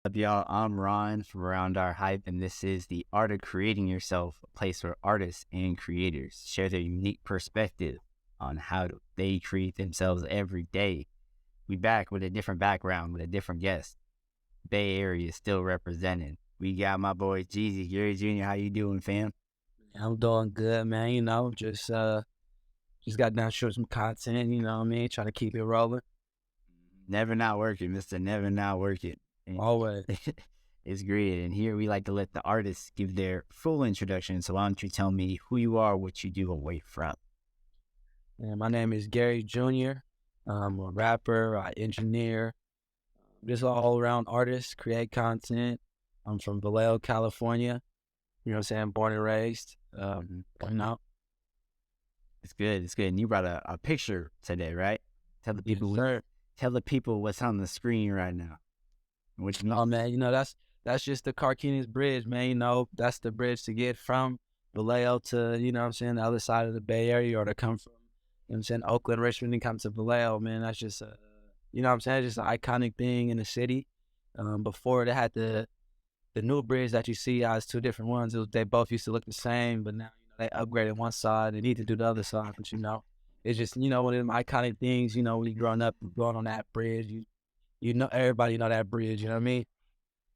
Up, y'all? I'm Ron from Around Our Hype, and this is the Art of Creating Yourself, a place where artists and creators share their unique perspective on how they create themselves every day. We back with a different background, with a different guest. Bay Area is still represented. We got my boy Jeezy, Gary Junior. How you doing, fam? I'm doing good, man. Just got down shooting some content, you know what I mean? Trying to keep it rolling. Never not working, Mr. Never not working. Always. It's great. And here we like to let the artists give their full introduction. So why don't you tell me who you are, what you do, and where you're from? And my name is Gary Junior. I'm a rapper, I engineer, just an all-around artist, create content. I'm from Vallejo, California. You know what I'm saying? Born and raised. You know. It's good. It's good. And you brought a picture today, right? Tell the people. Sir. Tell the people what's on the screen right now. What you know? Oh man, that's just the Carquinez Bridge, man. You know, that's the bridge to get from Vallejo to, you know what I'm saying, the other side of the Bay Area, or to come from, you know what I'm saying, Oakland, Richmond, and come to Vallejo, man. That's just you know what I'm saying, just an iconic thing in the city. Before they had the new bridge that you see as two different ones. They both used to look the same, but now, you know, they upgraded one side. They need to do the other side, but you know, it's just, you know, one of them iconic things. You know, when you're growing up, going on that bridge, you know, everybody know that bridge. You know what I mean?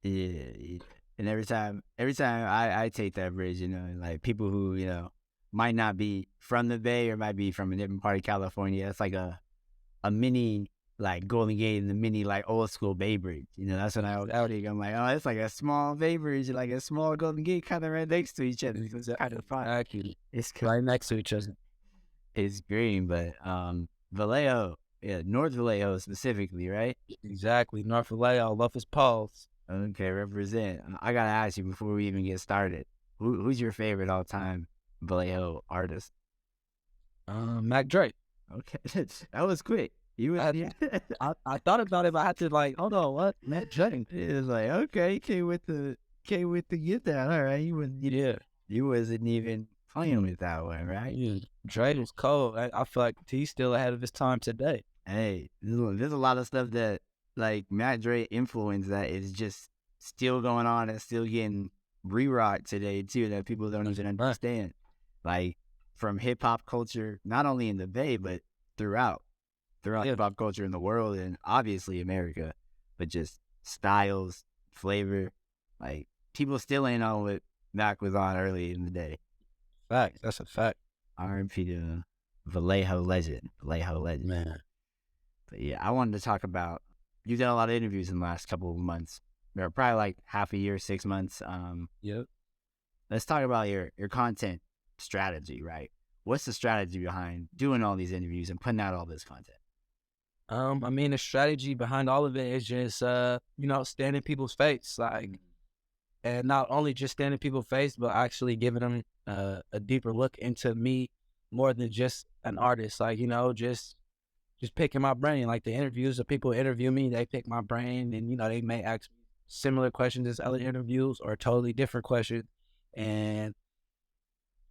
Yeah. And every time I take that bridge, you know, like people who, you know, might not be from the Bay or might be from a different part of California, it's like a mini like Golden Gate and the mini like old school Bay Bridge. You know, that's when I was out here. I'm like, oh, it's like a small Bay Bridge, like a small Golden Gate, kind of right next to each other. It's kind of fun. Exactly. It's Right next to each other. It's green, but Vallejo, yeah, North Vallejo specifically, right? Exactly. North Vallejo, love his pulse. Okay, represent. I gotta ask you before we even get started. Who's your favorite all time Vallejo artist? Mac Drake. Okay, that was quick. You was, yeah. I thought about it, but I had to like, hold on, what? Mac Drake. It was like, okay, came with the get that. All right, you wasn't even playing with that one, right? Yeah. Drake was cold. I feel like he's still ahead of his time today. Hey, there's a lot of stuff that like Matt Dre influence that is just still going on and still getting re-rocked today too, that people don't even understand. Like from hip hop culture, not only in the Bay but throughout hip hop culture in the world and obviously America, but just styles, flavor. Like people still ain't on what Mac was on early in the day. Fact. That's a fact. R.I.P. to Vallejo legend, Man. But yeah, I wanted to talk about, you've done a lot of interviews in the last couple of months, or probably like half a year, 6 months. Yep. Let's talk about your content strategy, right? What's the strategy behind doing all these interviews and putting out all this content? I mean, the strategy behind all of it is just, you know, standing in people's face, like, and not only just standing in people's face, but actually giving them a deeper look into me more than just an artist. Like, you know, just picking my brain. Like the interviews, the people interview me, they pick my brain, and you know, they may ask me similar questions as other interviews or totally different questions, and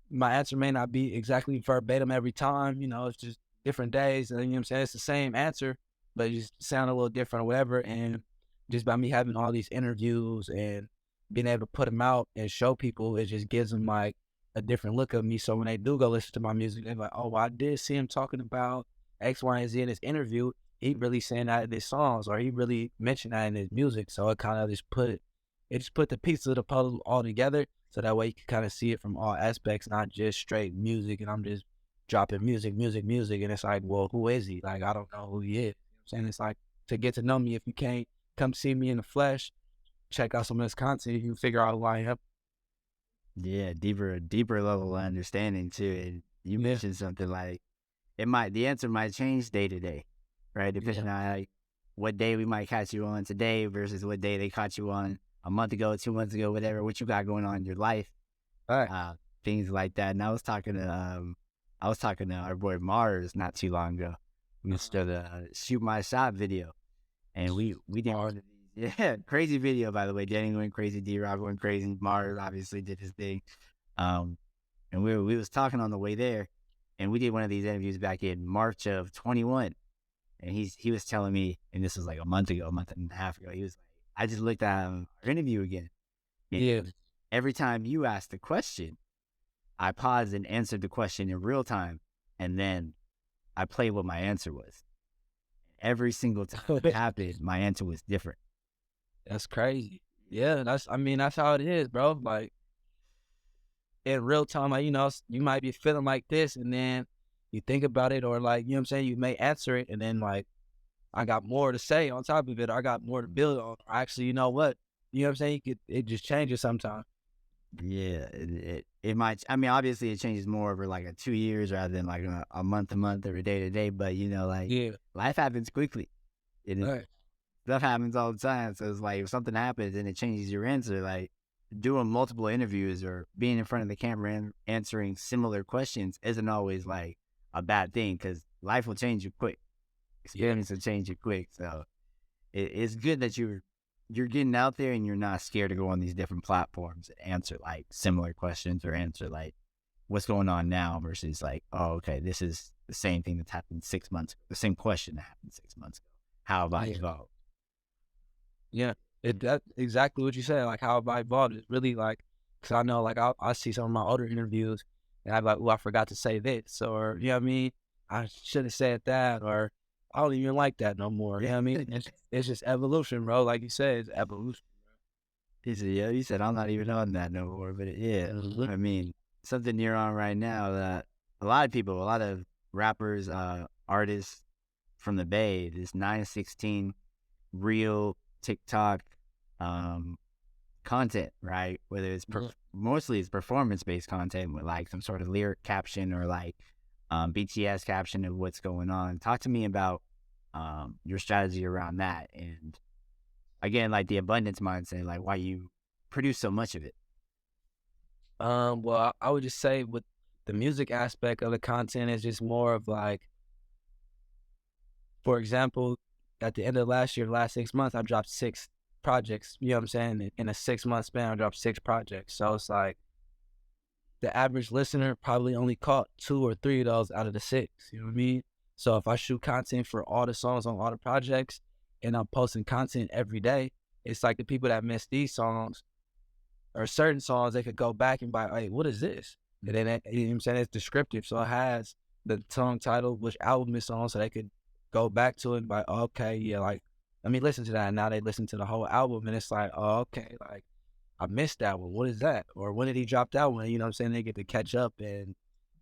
my answer may not be exactly verbatim every time. You know, it's just different days, and you know what I'm saying, it's the same answer, but it just sound a little different or whatever. And just by me having all these interviews and being able to put them out and show people, it just gives them like a different look of me. So when they do go listen to my music, they're like, oh, well, I did see him talking about X, Y, and Z in his interview. He really saying that in his songs, or he really mentioned that in his music. So it kind of just put the pieces of the puzzle all together. So that way you can kind of see it from all aspects, not just straight music. And I'm just dropping music. And it's like, well, who is he? Like, I don't know who he is. You know what I'm saying? It's like, to get to know me, if you can't come see me in the flesh, check out some of this content, you can figure out who I am. Yeah, deeper level of understanding too. And you mentioned something like the answer might change day to day, right? Depending on like what day we might catch you on today versus what day they caught you on a month ago, 2 months ago, whatever, what you got going on in your life. All right. Things like that. And I was talking to our boy Mars not too long ago. We started a shoot my shot video, and we did one of these. Yeah, crazy video, by the way. Danny went crazy, D-Rock went crazy, Mars obviously did his thing. And we was talking on the way there, and we did one of these interviews back in March of 21. And he was telling me, and this was like a month and a half ago, he was like, I just looked at our interview again. And Yeah. every time you asked a question, I paused and answered the question in real time, and then I played what my answer was. Every single time it happened, my answer was different. That's crazy. Yeah, that's how it is, bro. Like in real time, like, you might be feeling like this, and then you think about it, or like, you know what I'm saying, you may answer it, and then like, I got more to say on top of it, or I got more to build on. Or actually, you know what? You know what I'm saying? It just changes sometimes. Yeah, it might. I mean, obviously, it changes more over like a 2 years rather than like a month to month or a day to day. But like Yeah. life happens quickly. Right. Stuff happens all the time. So it's like if something happens and it changes your answer, like doing multiple interviews or being in front of the camera and answering similar questions isn't always like a bad thing because life will change you quick. Experience will change you quick. So it's good that you're getting out there and you're not scared to go on these different platforms and answer like similar questions or answer like what's going on now versus like, oh, okay, this is the same thing that's happened 6 months ago, the same question that happened 6 months ago. How have I evolved? Yeah, that exactly what you said. Like how have I evolved? It's really like, cause I know like I see some of my older interviews, and I'm like, oh, I forgot to say this, or you know what I mean, I should have said that, or I don't even like that no more. You know what I mean? It's just evolution, bro. Like you said, it's evolution. He said, yeah, he said, I'm not even on that no more. But yeah, I mean, something you're on right now that a lot of people, a lot of rappers, artists from the Bay, this 916 real TikTok content, right? Whether it's mostly it's performance based content with like some sort of lyric caption or like BTS caption of what's going on. Talk to me about your strategy around that, and again, like the abundance mindset, like why you produce so much of it. Well, I would just say with the music aspect of the content is just more of like, for example, at the end of last year, the last 6 months, I dropped 6 projects. You know what I'm saying? In a 6 month span, I dropped 6 projects. So it's like the average listener probably only caught 2 or 3 of those out of the 6. You know what I mean? So if I shoot content for all the songs on all the projects and I'm posting content every day, it's like the people that miss these songs or certain songs, they could go back and be like, hey, what is this? And then, you know what I'm saying? It's descriptive. So it has the song title, which album it's on, so they could go back to it and be like, oh, okay, yeah, like, let me listen to that. And now they listen to the whole album, and it's like, oh, okay, like, I missed that one. What is that? Or when did he drop that one? You know what I'm saying? They get to catch up and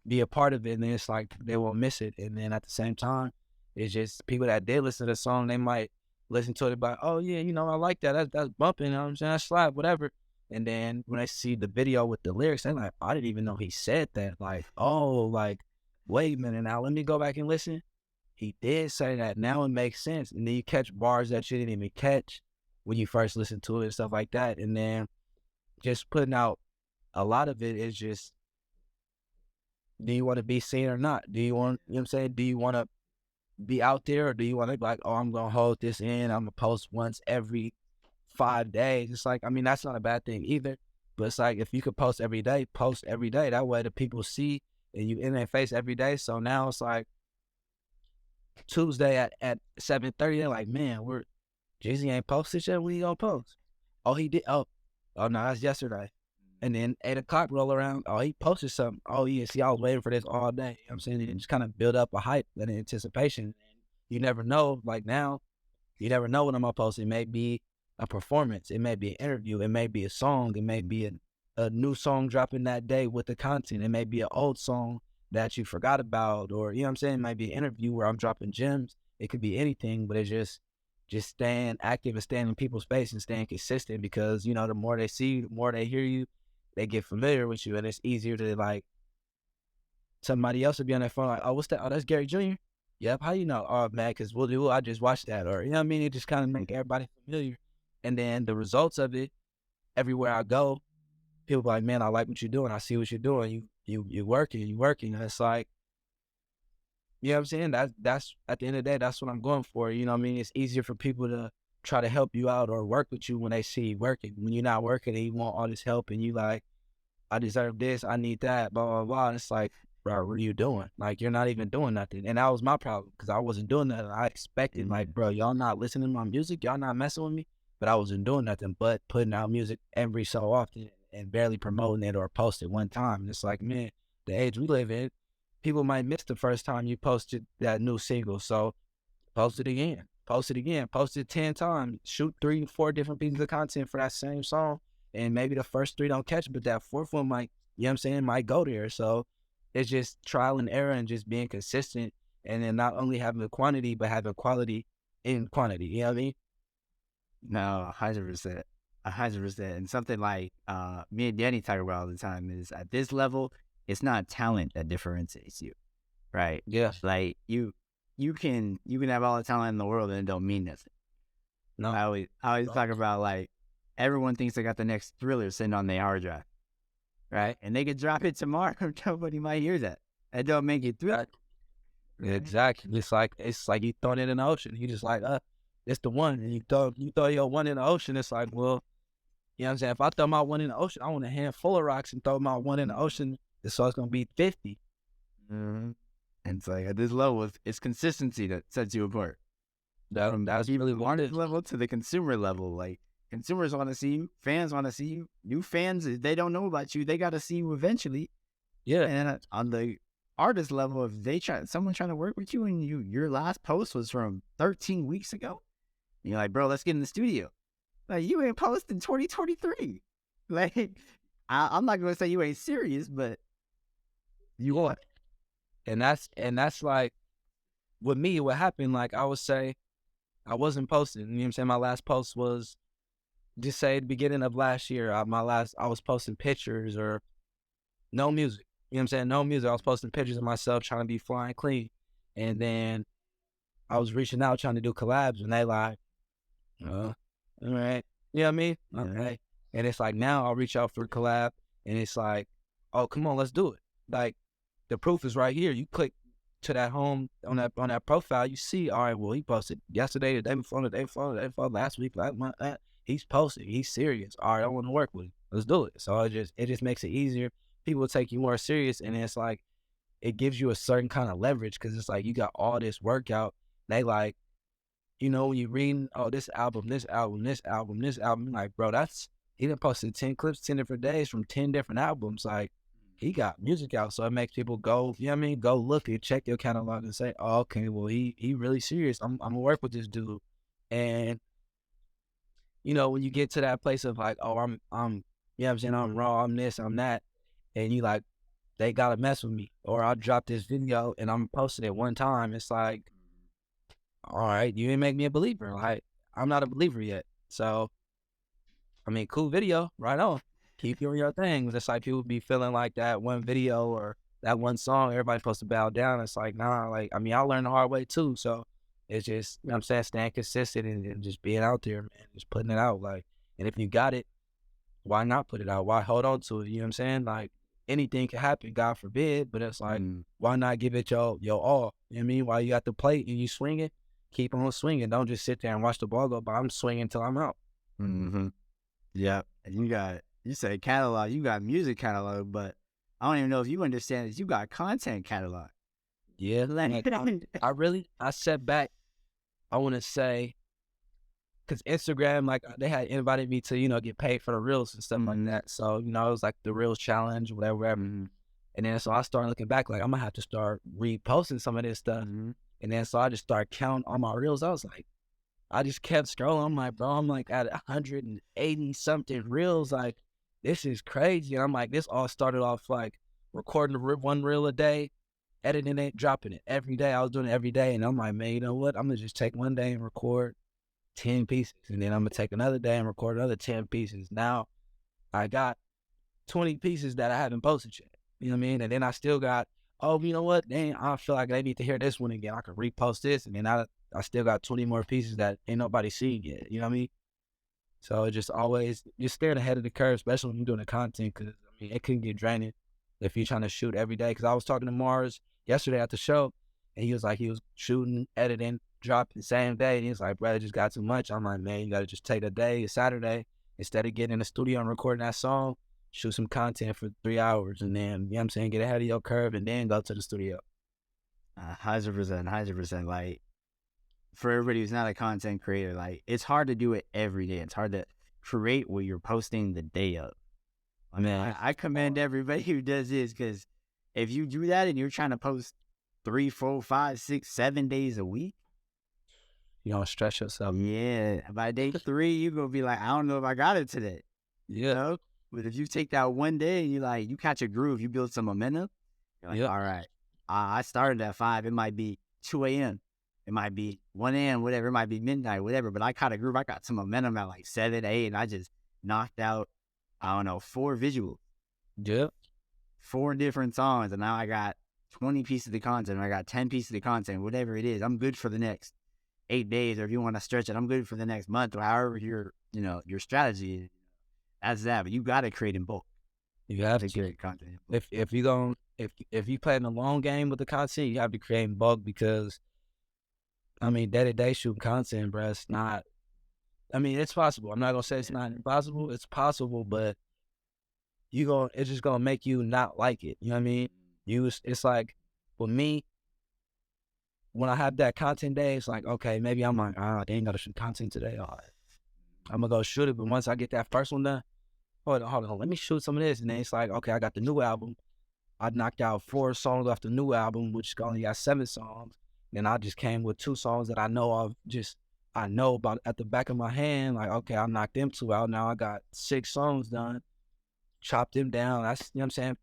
be a part of it, and then it's like they won't miss it. And then at the same time, it's just people that did listen to the song, they might listen to it and be like, oh, yeah, I like that. That's bumping. You know what I'm saying? That's slap, whatever. And then when I see the video with the lyrics, they're like, I didn't even know he said that. Like, oh, like, wait a minute now. Let me go back and listen. He did say that. Now it makes sense. And then you catch bars that you didn't even catch when you first listened to it and stuff like that. And then just putting out a lot of it is just, do you want to be seen or not? Do you want, you know what I'm saying? Do you want to be out there, or do you want to be like, oh, I'm going to hold this in. I'm going to post once every 5 days. It's like, I mean, that's not a bad thing either. But it's like, if you could post every day, post every day. That way the people see and you in their face every day. So now it's like Tuesday at 7:30, they're like, man, Jeezy ain't posted yet. When he gonna post? Oh, he did. Oh, no, that's yesterday. And then 8 o'clock roll around. Oh, he posted something. Oh, yeah. See, I was waiting for this all day. You know what I'm saying? It just kind of build up a hype and anticipation. You never know. Like now, you never know what I'm gonna post. It may be a performance. It may be an interview. It may be a song. It may be a new song dropping that day with the content. It may be an old song that you forgot about, or you know what I'm saying? It might be an interview where I'm dropping gems. It could be anything, but it's just staying active and staying in people's space and staying consistent, because the more they see you, the more they hear you, they get familiar with you, and it's easier to like somebody else will be on their phone like, oh, what's that? Oh, that's Gary Junior. Yep, how you know? Oh, man, because I just watched that, or you know what I mean? It just kind of make everybody familiar, and then the results of it, everywhere I go, people be like, man, I like what you're doing. I see what you're doing. You working. And it's like, you know what I'm saying? That's at the end of the day, that's what I'm going for. You know what I mean? It's easier for people to try to help you out or work with you when they see you working. When you're not working and you want all this help and you like, I deserve this, I need that, blah, blah, blah. And it's like, bro, what are you doing? Like, you're not even doing nothing. And that was my problem, because I wasn't doing that. I expected, like, bro, y'all not listening to my music? Y'all not messing with me? but I wasn't doing nothing but putting out music every so often and barely promoting it or post it one time. And it's like, man, the age we live in, people might miss the first time you posted that new single. So post it again, post it again, post it 10 times, shoot 3 or 4 different pieces of content for that same song. And maybe the first 3 don't catch, but that fourth one might, you know what I'm saying, might go there. So it's just trial and error and just being consistent. And then not only having the quantity, but having quality in quantity. You know what I mean? No, 100%. 100%. And something like me and Danny talk about all the time is at this level, it's not talent that differentiates you, right? Yeah. Like you can have all the talent in the world and it don't mean nothing. No. I always talk about like everyone thinks they got the next Thriller sitting on their hard drive, right? And they could drop it tomorrow. Nobody might hear that. That don't make it through. Exactly. It's like you throw it in the ocean. You just like, it's the one. And you throw your one in the ocean. It's like, well, you know what I'm saying? If I throw my one in the ocean, I want a handful of rocks and throw my one in the ocean. So it's gonna be 50. Mm-hmm. And it's like at this level, it's consistency that sets you apart. That's really the artist level to the consumer level. Like consumers want to see you, fans want to see you. New fans, if they don't know about you, they got to see you eventually. Yeah. And on the artist level, if someone trying to work with you and your last post was from 13 weeks ago, and you're like, bro, let's get in the studio. Like you ain't posting 2023. Like I'm not gonna say you ain't serious, but you are. And that's like with me, what happened, like I would say I wasn't posting. You know what I'm saying? My last post was just say the beginning of last year. I was posting pictures or no music. You know what I'm saying? No music. I was posting pictures of myself trying to be flying clean. And then I was reaching out trying to do collabs and they like, all right. You know what I mean? Okay. And it's like now I'll reach out for a collab and it's like, oh, come on, let's do it. Like the proof is right here. You click to that home on that profile, you see, all right, well, he posted yesterday, the day before, last week, last month. He's posted. He's serious. All right, I want to work with him. Let's do it. So it just makes it easier. People will take you more serious, and it's like it gives you a certain kind of leverage because it's like you got all this workout. They like, you know, when you're reading, oh, this album, like, bro, he done posted 10 clips, 10 different days from 10 different albums. Like, he got music out, so it makes people go, you know what I mean? Go look and check your catalog and say, oh, okay, well, he really serious. I'm gonna work with this dude. And, you know, when you get to that place of like, oh, I'm, you know what I'm saying? I'm raw, I'm this, I'm that. And you like, they gotta mess with me. Or I'll drop this video and I'm posting it one time. It's like, all right, you didn't make me a believer. Like, I'm not a believer yet. So, I mean, cool video, right on. Keep doing your thing. It's like people be feeling like that one video or that one song, everybody's supposed to bow down. It's like, nah, like, I mean, I learned the hard way too. So it's just, you know what I'm saying, staying consistent and just being out there, man, just putting it out. Like, and if you got it, why not put it out? Why hold on to it? You know what I'm saying? Like, anything can happen, God forbid, but it's like, why not give it your all? You know what I mean? While you got the plate and you swing it, keep on swinging. Don't just sit there and watch the ball go by. I'm swinging until I'm out. Mm-hmm. Yeah. And you say catalog, you got music catalog, but I don't even know if you understand that you got content catalog. Yeah. Like, I sat back, I want to say, because Instagram, like, they had invited me to, you know, get paid for the reels and stuff like that. So, you know, it was like the reels challenge, whatever. And then so I started looking back, like, I'm going to have to start reposting some of this stuff. And then so I just started counting on my reels. I was like, I just kept scrolling. I'm like, bro, I'm like at 180 something reels. Like, this is crazy. And I'm like, this all started off like recording one reel a day, editing it, dropping it every day. I was doing it every day. And I'm like, man, you know what? I'm going to just take one day and record 10 pieces. And then I'm going to take another day and record another 10 pieces. Now I got 20 pieces that I haven't posted yet. You know what I mean? And then I still got, oh, you know what? Dang, I feel like they need to hear this one again. I can repost this. And then I still got 20 more pieces that ain't nobody seen yet. You know what I mean? So it just always, just staying ahead of the curve, especially when you're doing the content, because, I mean, it can get draining if you're trying to shoot every day. Because I was talking to Mars yesterday at the show, and he was like, he was shooting, editing, dropping the same day. And he was like, bro, it just got too much. I'm like, man, you got to just take a day, a Saturday, instead of getting in the studio and recording that song, shoot some content for 3 hours. And then, you know what I'm saying, get ahead of your curve and then go to the studio. 100%. Like, for everybody who's not a content creator, like it's hard to do it every day. It's hard to create what you're posting the day of. I mean, I commend everybody who does this, because if you do that and you're trying to post 3, 4, 5, 6, 7 days a week, you don't stress yourself. Yeah, by day 3, you're gonna be like, I don't know if I got it today. Yeah. You know? But if you take that one day and you catch a groove, you build some momentum, you're like, all right, I started at 5, it might be 2 a.m. It might be 1 a.m., whatever, it might be midnight, whatever, but I caught a groove, I got some momentum at like 7, 8, and I just knocked out, I don't know, 4 visuals. Yep. 4 different songs, and now I got 20 pieces of content, or I got 10 pieces of content, whatever it is. I'm good for the next 8 days, or if you want to stretch it, I'm good for the next month, or however your strategy is. That's that, but you got to create in bulk. You have to create content. If you play in the long game with the content, you have to create in bulk, because I mean, day-to-day shooting content, bro, it's not, I mean, it's possible. I'm not gonna say it's not impossible. It's possible, but it's just gonna make you not like it. You know what I mean? It's like, with me, when I have that content day, it's like, okay, maybe I'm like, they ain't gotta shoot content today. All right, I'm gonna go shoot it. But once I get that first one done, hold on, let me shoot some of this. And then it's like, okay, I got the new album. I knocked out 4 songs off the new album, which only got 7 songs. Then I just came with 2 songs that I know about at the back of my hand. Like, okay, I knocked them 2 out. Now I got 6 songs done. Chop them down. That's, you know what I'm saying,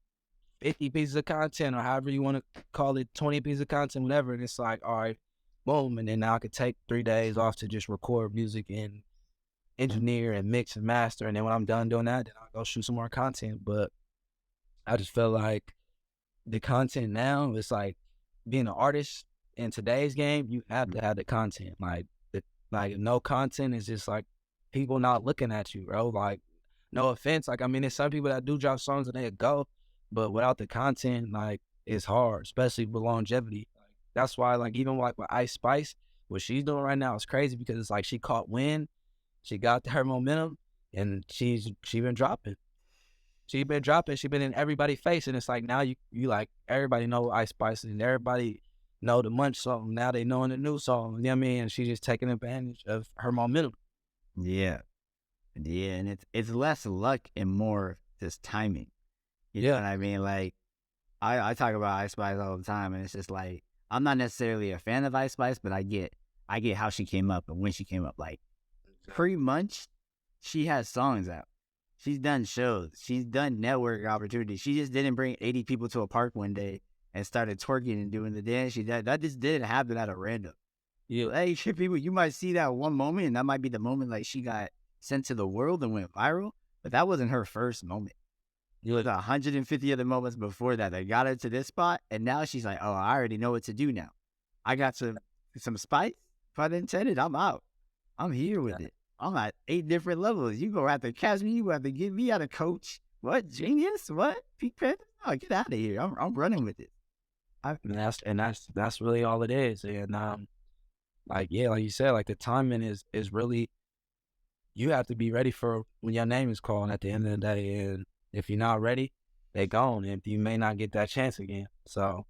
50 pieces of content, or however you want to call it, 20 pieces of content, whatever. And it's like, all right, boom. And then now I could take 3 days off to just record music and engineer and mix and master. And then when I'm done doing that, then I'll go shoot some more content. But I just feel like the content now, it's like, being an artist in today's game, you have to have the content. Like no content is just like people not looking at you, bro. Like, no offense. Like, I mean, there's some people that do drop songs and they go, but without the content, like, it's hard, especially with longevity. Like, that's why, like, even like with Ice Spice, what she's doing right now is crazy, because it's like she caught wind, she got her momentum, and she been dropping. She been in everybody's face, and it's like, now you like, everybody know Ice Spice, and everybody know the Munch song. Now they knowing the new song, you know what I mean? And she's just taking advantage of her momentum. Yeah, and it's less luck and more just timing. You know what I mean? Like, I talk about Ice Spice all the time, and it's just like, I'm not necessarily a fan of Ice Spice, but I get how she came up and when she came up. Like, pre-Munch, she has songs out. She's done shows. She's done network opportunities. She just didn't bring 80 people to a park one day and started twerking and doing the dance. That just didn't happen at a random. Yeah. Hey, shit, people, you might see that one moment, and that might be the moment like she got sent to the world and went viral, but that wasn't her first moment. It was 150 other moments before that got her to this spot, and now she's like, oh, I already know what to do now. I got some spice, pun intended. I'm out. I'm here with it. I'm at 8 different levels. You gonna have to catch me. You have to get me out of coach. What, genius? What, Pete Panther? Oh, get out of here. I'm running with it. That's really all it is. And like you said, like, the timing is really, you have to be ready for when your name is called at the end of the day. And if you're not ready, they gone, and you may not get that chance again. So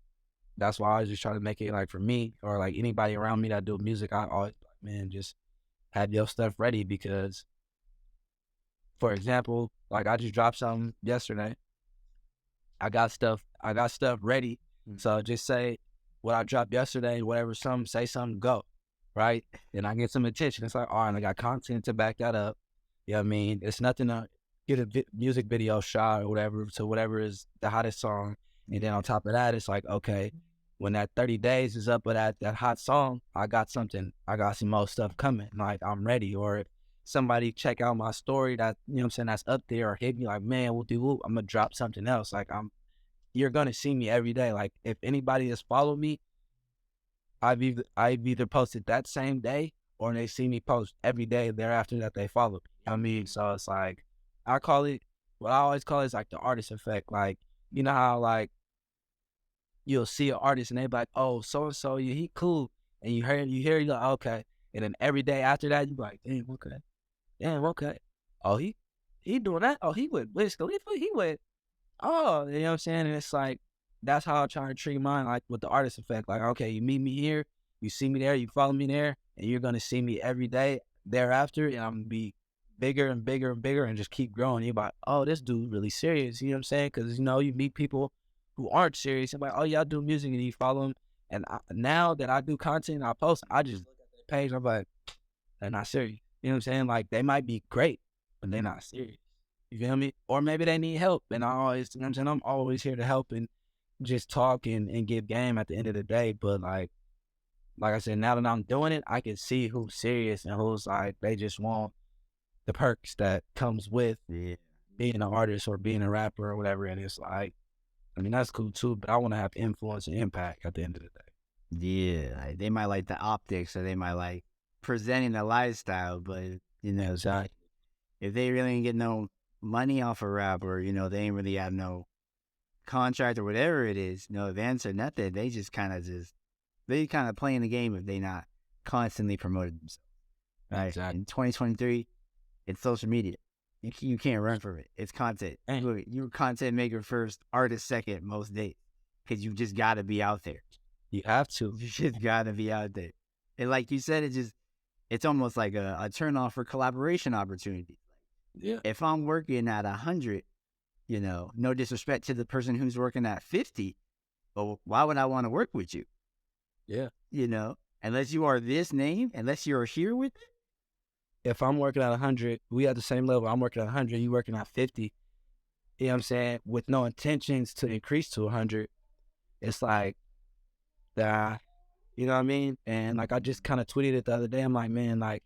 that's why I was just trying to make it, like, for me, or like anybody around me that do music, I always, man, just have your stuff ready, because, for example, like, I just dropped something yesterday. I got stuff ready. So just say what I dropped yesterday, whatever, say something, go, right? Then I get some attention. It's like, all right, I got content to back that up. You know what I mean? It's nothing to get a music video shot or whatever to whatever is the hottest song. And then on top of that, it's like, okay, when that 30 days is up of that hot song, I got some more stuff coming. Like, I'm ready. Or if somebody check out my story that, you know what I'm saying, that's up there, or hit me like, man, I'm going to drop something else. Like, you're going to see me every day. Like, if anybody has followed me, I've either posted that same day, or they see me post every day thereafter that they follow me. You know what I mean? So it's like, what I always call it is like the artist effect. Like, you know how, like, you'll see an artist and they be like, oh, so-and-so, yeah, he cool. And you hear, you're like, okay. And then every day after that, you be like, damn, okay. Oh, he doing that? Oh, he went Wiz Khalifa? He went, oh, you know what I'm saying? And it's like, that's how I try to treat mine, like, with the artist effect. Like, okay, you meet me here, you see me there, you follow me there, and you're gonna see me every day thereafter, and I'm gonna be bigger and bigger and bigger and just keep growing. You're like, oh, this dude really serious. You know what I'm saying? Because, you know, you meet people who aren't serious. I'm like, oh, y'all do music, and you follow them. And now that I do content and I post, I just look at the page. I'm like, they're not serious. You know what I'm saying? Like, they might be great, but they're not serious. You feel me? Or maybe they need help. And I always, you know what I'm saying? I'm always here to help and just talk and give game at the end of the day. But like I said, now that I'm doing it, I can see who's serious and who's like, they just want the perks that comes with being an artist or being a rapper or whatever. And it's like, I mean, that's cool too, but I want to have influence and impact at the end of the day. Yeah, like, they might like the optics, or they might like presenting the lifestyle, but, you know, Exactly. if they really ain't get no money off a rap, or, you know, they ain't really have no contract or whatever it is, no advance or nothing, they just kind of playing the game if they not constantly promoting themselves. Right? Exactly. In 2023, it's social media. You can't run from it. It's content. You're a content maker first, artist second most days, because you just got to be out there. You have to. You just got to be out there. And like you said, it's almost like a turn off for collaboration opportunities. Yeah. If I'm working at 100, you know, no disrespect to the person who's working at 50, but why would I want to work with you? Yeah. You know, unless you are this name, unless you're here with it. If I'm working at 100, we at the same level. I'm working at 100, you working at 50. You know what I'm saying? With no intentions to increase to 100, it's like, you know what I mean? And like I just kind of tweeted it the other day. I'm like, man, like,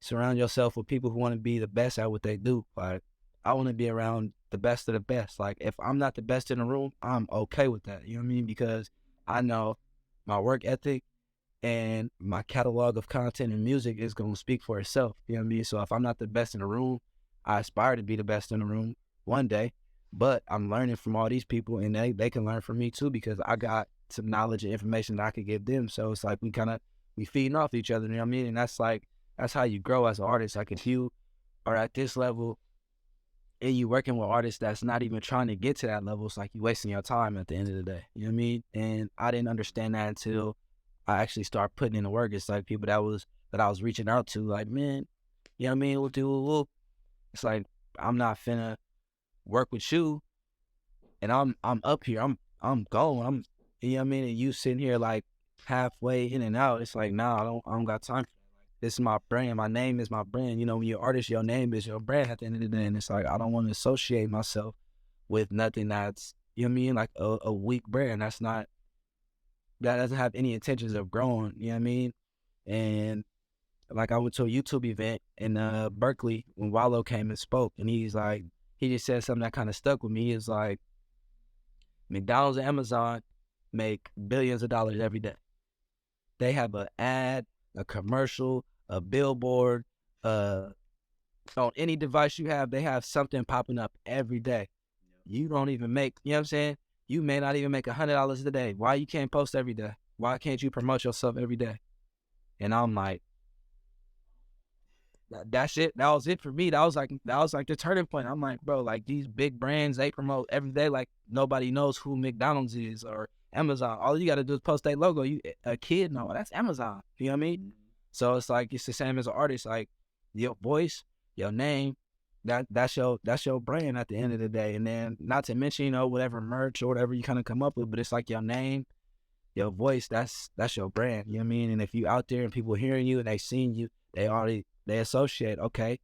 surround yourself with people who want to be the best at what they do. Like, I want to be around the best of the best. Like, if I'm not the best in the room, I'm okay with that. You know what I mean? Because I know my work ethic and my catalog of content and music is going to speak for itself. You know what I mean? So if I'm not the best in the room, I aspire to be the best in the room one day, but I'm learning from all these people, and they can learn from me too, because I got some knowledge and information that I could give them. So it's like we feeding off each other, you know what I mean? And that's how you grow as an artist. Like, if you are at this level and you working with artists that's not even trying to get to that level, it's like you wasting your time at the end of the day. You know what I mean? And I didn't understand that until I actually start putting in the work. It's like people that I was reaching out to, like, man, you know what I mean? It's like, I'm not finna work with you, and I'm up here, I'm going, you know what I mean? And you sitting here like halfway in and out. It's like, nah, I don't got time for that. This is my brand. My name is my brand. You know, when you're an artist, your name is your brand at the end of the day. And it's like, I don't want to associate myself with nothing that's, you know what I mean, like a weak brand. That doesn't have any intentions of growing, you know what I mean? And like, I went to a YouTube event in Berkeley when Wallow came and spoke, and he just said something that kind of stuck with me. He was like, McDonald's and Amazon make billions of dollars every day. They have an ad, a commercial, a billboard, on any device you have, they have something popping up every day. You don't even make, you know what I'm saying? You may not even make $100 a day. Why you can't post every day? Why can't you promote yourself every day? And I'm like, that's it. That was it for me. That was like the turning point. I'm like, bro, like, these big brands, they promote every day. Like, nobody knows who McDonald's is or Amazon. All you got to do is post their logo. A kid, no, that's Amazon. You know what I mean? So it's like, it's the same as an artist. Like, your voice, your name, that's your brand at the end of the day. And then, not to mention, you know, whatever merch or whatever you kind of come up with, but it's like your name, your voice, that's your brand. You know what I mean? And if you out there and people hearing you and they seeing you, they associate, okay,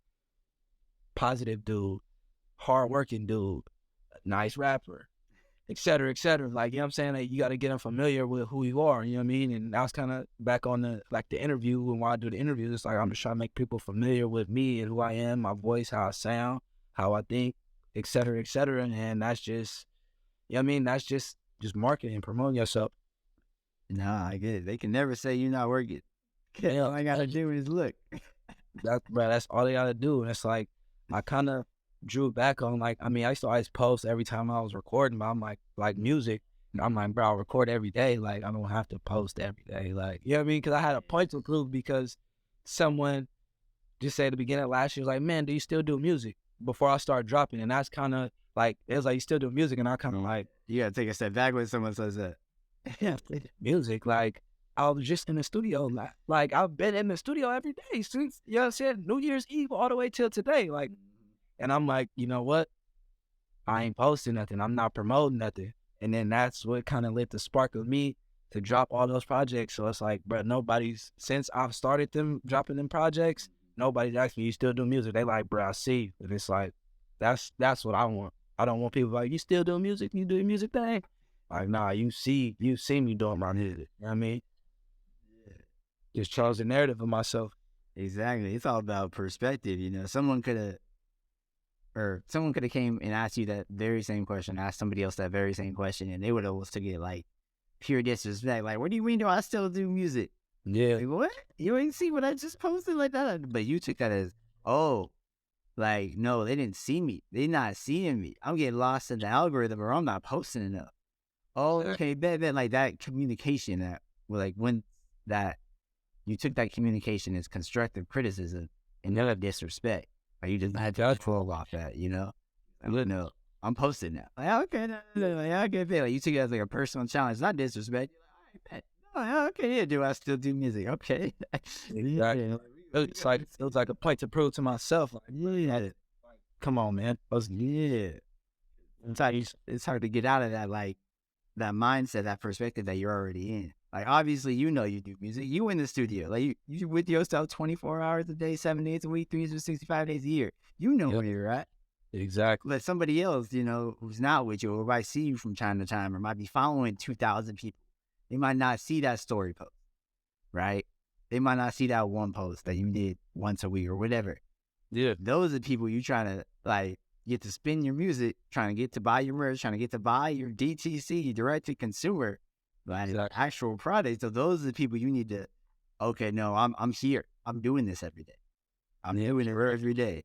positive dude, hardworking dude, nice rapper, et cetera, et cetera. Like, you know what I'm saying? Like, you got to get them familiar with who you are, you know what I mean? And that was kind of back on the interview, and while I do the interviews, it's like, I'm just trying to make people familiar with me and who I am, my voice, how I sound, how I think, et cetera, et cetera. And that's just, you know what I mean? That's just marketing and promoting yourself. Nah, I get it. They can never say you're not working. All I got to do is look. That's all they gotta do. And it's like, I kind of drew back on, like, I mean, I used to always post every time I was recording, but I'm like music, I'm like, bro, I record every day. Like, I don't have to post every day. Like, you know what I mean? Because I had a point to prove, because someone just said at the beginning of last year, was like, man, do you still do music? Before I start dropping. And that's kind of like, it was like, you still do music? And I kind of like, You got to take a step back when someone says that. yeah, music, like, I was just in the studio. Like I've been in the studio every day since, you know what I'm saying, New Year's Eve all the way till today. Like, and I'm like, you know what? I ain't posting nothing. I'm not promoting nothing. And then that's what kind of lit the spark of me to drop all those projects. So it's like, bro, since I've started them dropping them projects, nobody's asked me, you still do music? They like, bro, I see you. And it's like, that's what I want. I don't want people like, you still do music? You do your music thing? Like, nah, you see me doing my music. You know what I mean? Just chose the narrative of myself. Exactly. It's all about perspective. Someone could have came and asked you that very same question, asked somebody else that very same question, and they would have took it like pure disrespect. Like, what do you mean? Do I still do music? Yeah. Like, what? You ain't see what I just posted like that? But you took that as, oh, like, no, they didn't see me. They not seeing me. I'm getting lost in the algorithm, or I'm not posting enough. Oh, okay, bet. Like that communication that, like, when that you took that communication as constructive criticism and none of disrespect. Like, you just had to pull off that, Like, no, I'm posting now. Like, okay, no, like, okay, like, you took it as like a personal challenge, not disrespect. You're like, all right, bet. Oh, okay, yeah, do I still do music? Okay. Exactly. It was like a point to prove to myself. Like, Yeah. Come on, man. Yeah. It's hard to get out of that, like, that mindset, that perspective that you're already in. Like, obviously, you do music. You in the studio. Like, you with yourself 24 hours a day, 7 days a week, 365 days a year. You know where you're at. Exactly. But somebody else, who's not with you, or might see you from time to time, or might be following 2,000 people, they might not see that story post, right? They might not see that one post that you did once a week or whatever. Yeah. Those are the people you trying to, like, get to spin your music, trying to get to buy your merch, trying to get to buy your DTC, direct to consumer, like, actual product. So those are the people you need to, okay, no, I'm here. I'm doing this every day. I'm doing it every day.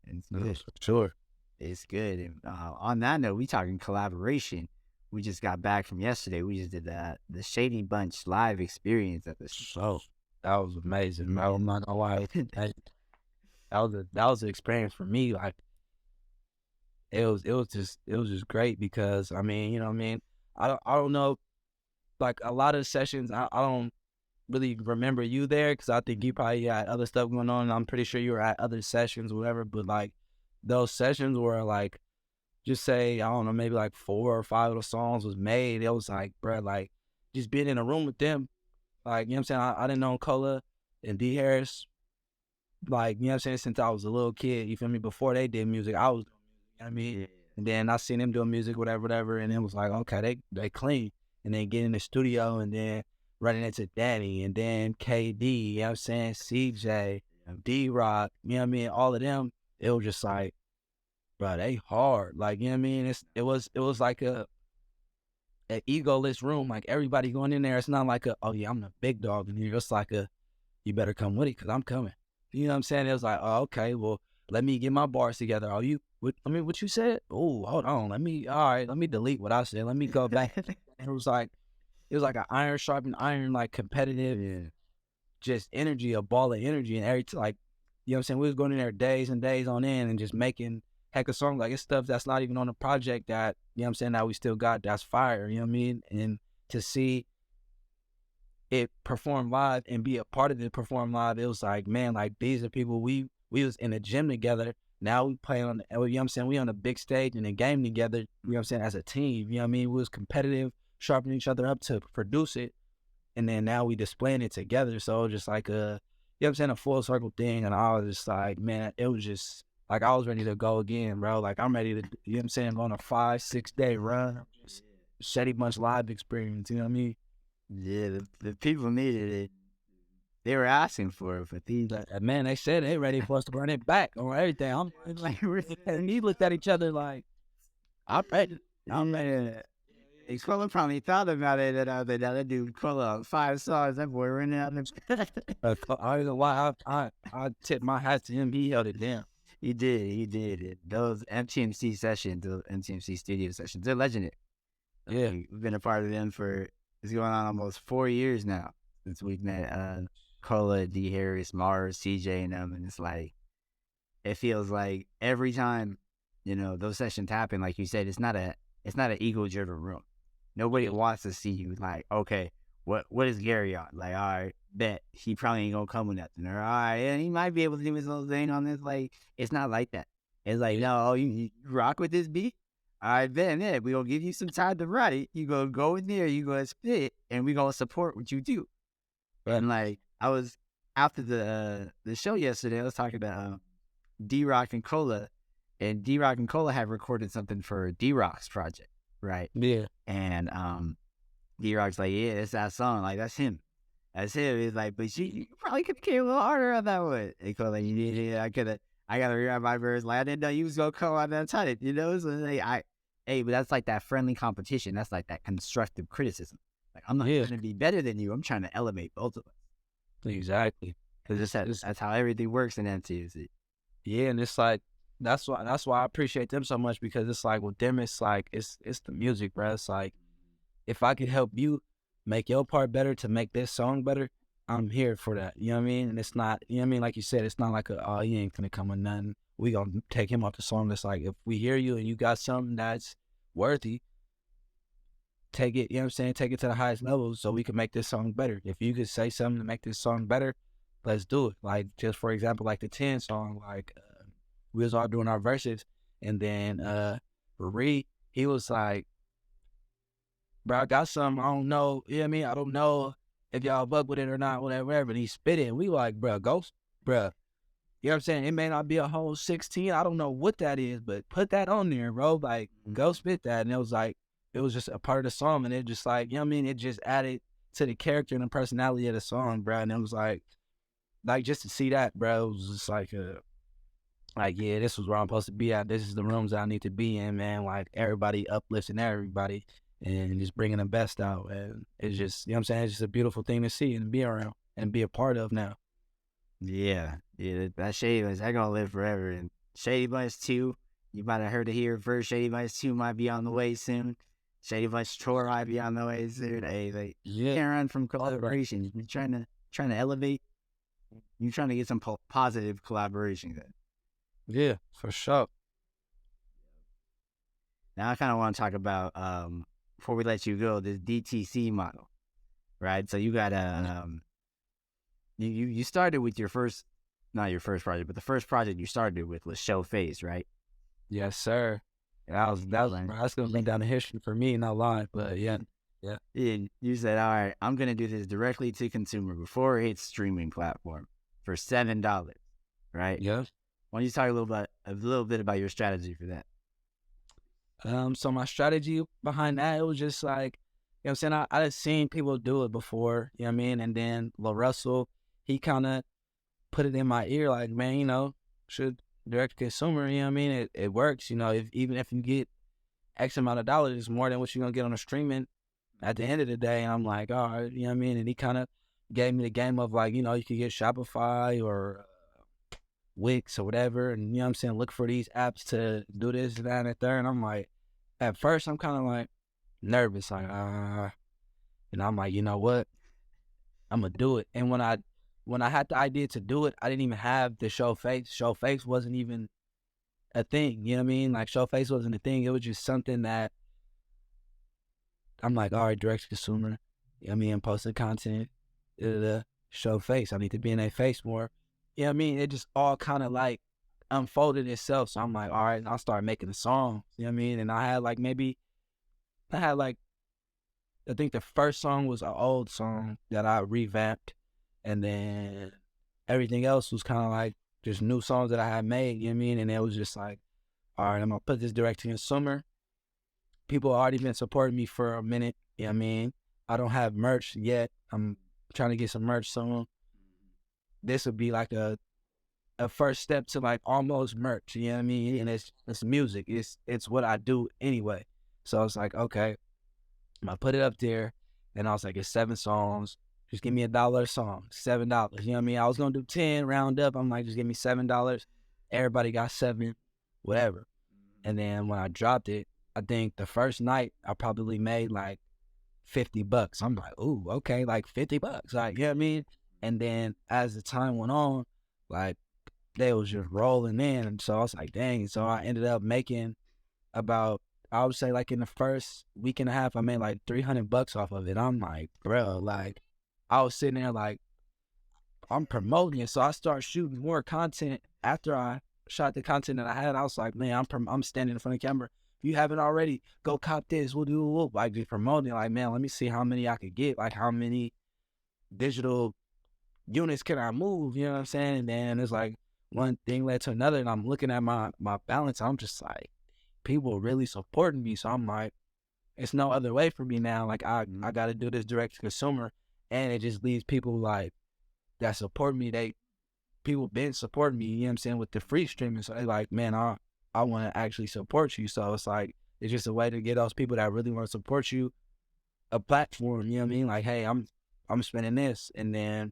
And it's good. Sure. It's good. And on that note, we talking collaboration. We just got back from yesterday. We just did the Shady Bunch live experience at the show. That was amazing. I'm not gonna lie. That was an experience for me. Like, it was just great because, I mean, you know what I mean? I don't know, like, a lot of sessions, I don't really remember you there because I think you probably had other stuff going on. And I'm pretty sure you were at other sessions or whatever, but like those sessions were like, just say, I don't know, maybe like 4 or 5 of the songs was made. It was like, bro, like, just being in a room with them, like, you know what I'm saying? I didn't know Cola and D Harris, like, you know what I'm saying, since I was a little kid, you feel me? Before they did music, I was doing music, you know what I mean? Yeah. And then I seen them doing music, whatever, and it was like, okay, they clean. And then get in the studio and then running into Danny and then KD, you know what I'm saying, CJ, D-Rock, you know what I mean? All of them, it was just like, bro, they hard. Like, you know what I mean? It was like an egoless room. Like, everybody going in there, it's not like oh yeah, I'm the big dog in here. It's like you better come with it because I'm coming. You know what I'm saying? It was like, oh, okay, well, let me get my bars together. What you said? Oh, hold on. Let me delete what I said. Let me go back. And it was like an iron sharpened iron, like competitive, just energy, a ball of energy. And like, you know what I'm saying? We was going in there days and days on end and just making heck of songs. Like, it's stuff that's not even on the project that, you know what I'm saying, that we still got, that's fire, you know what I mean? And to see it perform live and be a part of it perform live, it was like, man, like, these are people we was in the gym together. Now we play on, you know what I'm saying, we on a big stage in a game together, you know what I'm saying, as a team, you know what I mean? We was competitive, sharpening each other up to produce it, and then now we displaying it together. So just like you know what I'm saying, a full circle thing. And I was just like, man, it was just like, I was ready to go again, bro. Like, I'm ready to, you know what I'm saying, on a 5-6 day run, just Shady Bunch live experience, you know what I mean? Yeah, the people needed it. They were asking for it, but these, man, they said they ready for us to run it back or everything. I'm like, and he looked at each other like, I'm ready. Quilla probably thought about it that dude Quilla 5 songs, that boy running out I don't know why I tipped my hat to him. He held it down. He did. Those MTMC sessions, the MTMC studio sessions, they're legendary. Yeah. We've been a part of them it's going on almost 4 years now since we've met Cola, D Harris, Mars, CJ, and them. And it's like, it feels like every time, those sessions happen, like you said, it's not an ego driven room. Nobody wants to see you like, okay, what is Gary on? Like, all right, bet he probably ain't gonna come with nothing. Or all right, yeah, he might be able to do his little thing on this. Like, it's not like that. It's like, no, you rock with this beat. All right, then, yeah, we gonna give you some time to write it. You gonna go in there, you gonna spit, and we gonna support what you do. Right. And like, I was after the show yesterday, I was talking about D-Rock and Cola, and D-Rock and Cola have recorded something for D-Rock's project, right? Yeah. And D-Rock's like, yeah, it's that song, like that's him. That's him. He's like, but you probably could have came a little harder on that one. And Cola like, yeah, I gotta rewrite my verse. Like I didn't know you was gonna come on that time, you know? So like, but that's like that friendly competition. That's like that constructive criticism. Like I'm not trying to be better than you. I'm trying to elevate both of us. Exactly. Because that's how everything works in MTZ. Yeah, and it's like that's why I appreciate them so much, because it's like with them, it's like it's the music, bro. It's like if I could help you make your part better to make this song better, I'm here for that. You know what I mean? And it's not, you know what I mean? Like you said, it's not like oh, he ain't gonna come with nothing. We gonna take him off the song. It's like if we hear you and you got something that's worthy, take it, you know what I'm saying? Take it to the highest level so we can make this song better. If you could say something to make this song better, let's do it. Like, just for example, like the 10 song, like we was all doing our verses, and then Ree, he was like, bro, I got something, I don't know, you know what I mean? I don't know if y'all fuck with it or not, whatever. And he spit it, and we like, bro, ghost, bro. You know what I'm saying? It may not be a whole 16, I don't know what that is, but put that on there, bro. Like, go spit that. And it was like, it was just a part of the song, and it just like, you know what I mean? It just added to the character and the personality of the song, bro. And it was like just to see that, bro, it was just like yeah, this was where I'm supposed to be at. This is the rooms I need to be in, man. Like everybody uplifting everybody and just bringing the best out. And it's just, you know what I'm saying? It's just a beautiful thing to see and be around and be a part of now. Yeah, that Shady Bunch, that gonna live forever. And Shady Bunch 2, you might have heard it here first. Shady Bunch 2 might be on the way soon. Shady Bunch tour might be on the way soon. Hey, you can't run from collaboration. You're trying to elevate. You're trying to get some positive collaboration then. Yeah, for sure. Now I kind of want to talk about before we let you go, this DTC model, right? So you got you started with your first, not your first project, but the first project you started with was Show Face, right? Yes, sir. That's gonna bring down the history for me, not lying, but yeah. You said, all right, I'm gonna do this directly to consumer before it hits streaming platform for $7, right? Yes. Why don't you talk a little bit about your strategy for that? So my strategy behind that, it was just like, you know what I'm saying? I had seen people do it before, you know what I mean? And then Lil Russell, he kind of put it in my ear, like, man, you know, should direct to consumer, you know what I mean? It works, you know, even if you get X amount of dollars, it's more than what you're going to get on a streaming at the end of the day. And I'm like, all right, you know what I mean? And he kind of gave me the game of like, you know, you could get Shopify or Wix or whatever. And you know what I'm saying? Look for these apps to do this, that, and the third. And I'm like, at first, I'm kind of like nervous, like, and I'm like, you know what? I'm going to do it. And when I had the idea to do it, I didn't even have the Show Face. Show Face wasn't even a thing, you know what I mean? Like, Show Face wasn't a thing. It was just something that I'm like, all right, direct to consumer. You know what I mean? I'm posting content. Show Face. I need to be in their face more. You know what I mean? It just all kind of like unfolded itself. So I'm like, all right, I'll start making a song. You know what I mean? And I had like I think the first song was an old song that I revamped. And then everything else was kind of like just new songs that I had made. You know what I mean? And it was just like, all right, I'm going to put this direct to consumer. People already been supporting me for a minute. You know what I mean? I don't have merch yet. I'm trying to get some merch soon. This would be like a first step to like almost merch, you know what I mean? And it's music. It's what I do anyway. So I was like, okay, I'm gonna put it up there. And I was like, it's 7 songs. Just give me $1 a song, $7. You know what I mean? I was gonna do 10, round up. I'm like, just give me $7. Everybody got 7, whatever. And then when I dropped it, I think the first night I probably made like $50. I'm like, ooh, okay, like $50. Like, you know what I mean? And then as the time went on, like they was just rolling in. And so I was like, dang. So I ended up making about I would say like in the first week and a half, I made like $300 off of it. I'm like, bro, like I was sitting there like I'm promoting it, so I start shooting more content after I shot the content that I had. I was like, man, I'm standing in front of the camera. If you haven't already, go cop this. We'll do like just promoting. Like, man, let me see how many I could get. Like, how many digital units can I move? You know what I'm saying? And then it's like one thing led to another, and I'm looking at my balance. I'm just like, people really supporting me. So I'm like, it's no other way for me now. Like, I got to do this direct to consumer, and it just leaves people like that support me. People been supporting me, you know what I'm saying, with the free streaming. So they like, man, I want to actually support you. So it's like, it's just a way to get those people that really want to support you a platform, you know what I mean? Like, hey, I'm spending this. And then